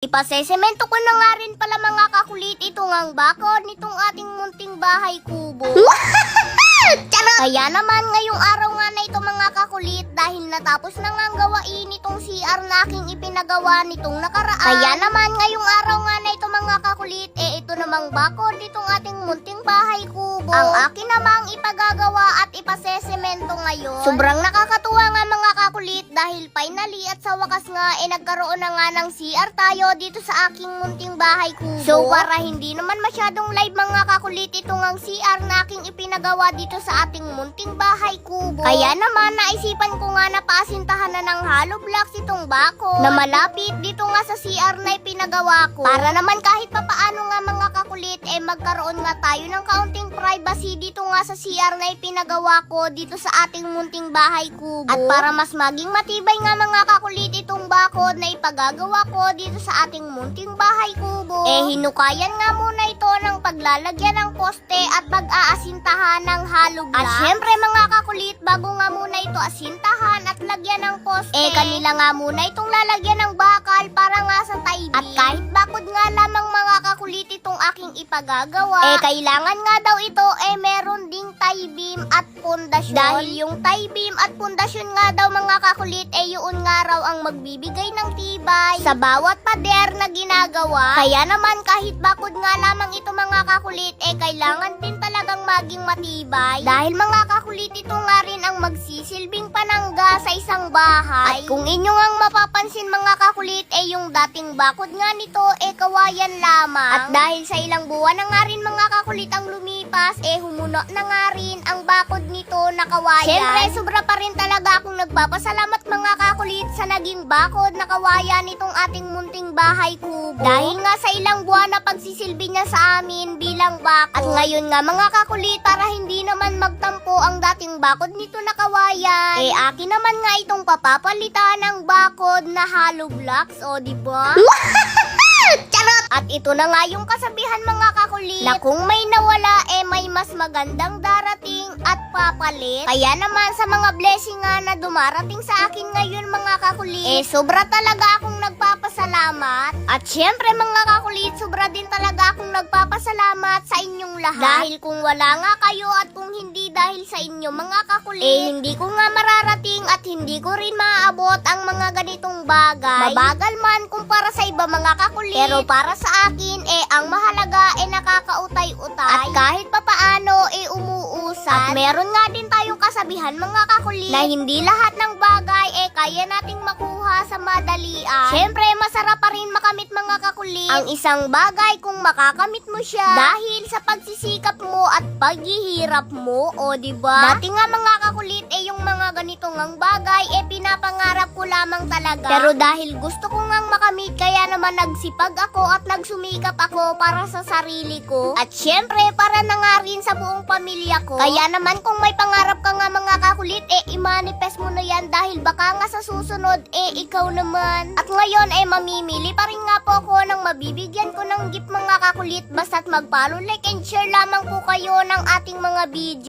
Ipasesemento ko na nga rin pala mga kakulit ito ngang bakod nitong ating munting bahay kubo. Kaya naman ngayong araw nga na ito mga kakulit dahil natapos na nga ang gawain nitong CR na aking ipinagawa nitong nakaraan. Kaya naman ngayong araw nga na ito mga kakulit ito namang bakod nitong ating munting bahay kubo. Ang akin namang ipagagawa at ipasesemento ngayon. Sobrang nakakatuwa nga mga kakulit dahil finally at sa wakas nga nagkaroon na nga ng CR tayo dito sa aking munting bahay kubo. So para hindi naman masyadong live mga kakulit ito ngang CR na aking ipinagawa dito sa ating munting bahay kubo. Kaya naman naisipan ko nga na paasintahan na ng hollow blocks itong bako na malapit dito nga sa CR na ipinagawa ko. Para naman kahit papaano nga mga kakulit magkaroon nga tayo ng kaunting privacy dito nga sa CR na ipinagawa ko dito sa ating munting bahay kubo. At para mas maging matibay nga mga kakulit itong bakod na ipagagawa ko dito sa ating munting bahay kubo, hinukayan nga muna ito ng paglalagyan ng poste at pag-aasintahan ng hollow blocks. At syempre mga kakulit, bago nga muna ito asintahan at lagyan ng poste, kanila nga muna itong lalagyan ng bakal para nga sa tie beam. At kahit bakod nga lamang mga kakulit itong aking ipagagawa, kailangan nga daw ito meron ding tie beam at pundasyon. Dahil yung tie beam at pundasyon nga daw mga kakulit yun nga raw ang magbibigay ng tibay sa bawat pader na ginagawa. Kaya naman kahit bakod nga lamang ito mga kakulit kailangan din talagang maging matibay. Dahil mga kakulit ito nga rin ang magsisilbing panangga sa isang bahay. At kung inyo ngang mapapansin mga kakulit yung dating bakod nga nito kawayan lamang. At dahil sa ilang buwan na nga rin mga kakulit ang lumipas humuno na nga rin ang bakod nito na kawayan. Syempre sobra pa rin talaga akong nagpapasalamat mga kakulit sa naging bakod na kawayan nitong ating munting bahay kubo. Dahil nga sa ilang buwan na pagsisilbi niya sa amin bilang bakod. At ngayon nga mga kakulit, para hindi naman magtampo ang dating bakod nito na kawayan, akin naman nga itong papapalitan ng bakod na hollow blocks, diba? Charot! At ito na nga yung kasabihan mga kakulit na kung may nawala may mas magandang darating at papalit. Kaya naman sa mga blessing nga na dumarating sa akin ngayon mga kakulit, sobra talaga akong nagpapasalamat. At syempre mga kakulit, sobra din talaga akong nagpapasalamat sa inyong lahat. Dahil kung wala nga kayo at kung hindi dahil sa inyo mga kakulit, hindi ko nga mararating at hindi ko rin maaabot ang mga ganitong bagay. Mabagal man kumpara sa iba mga kakulit, pero para sa akin ang mahalaga nakakautay-utay. At kahit papaano umuusad. At meron nga din tayong kasabihan mga kakulit na hindi lahat ng bagay kaya nating makuha sa madalian. Syempre masarap pa rin makamit mga kakulit ang isang bagay kung makakamit mo siya dahil sa pagsisikap mo at paghihirap mo, diba? Dati nga mga kakulit yung mga ganito ngang bagay pinapangarap ko lamang talaga. Pero dahil gusto ko ngang makamit, kaya naman nagsipag ako at nagsumikap ako para sa sarili ko. At syempre para na nga rin sa buong pamilya ko. Kaya naman kung may pangarap ka nga mga kakulit i-manifest mo na yan dahil baka nga sa susunod ikaw naman. At ngayon mamimili pa rin nga po ako ng mabibigyan ko ng gift mga kakulit basta't mag-follow, like and share lamang po kayo ng ating mga video.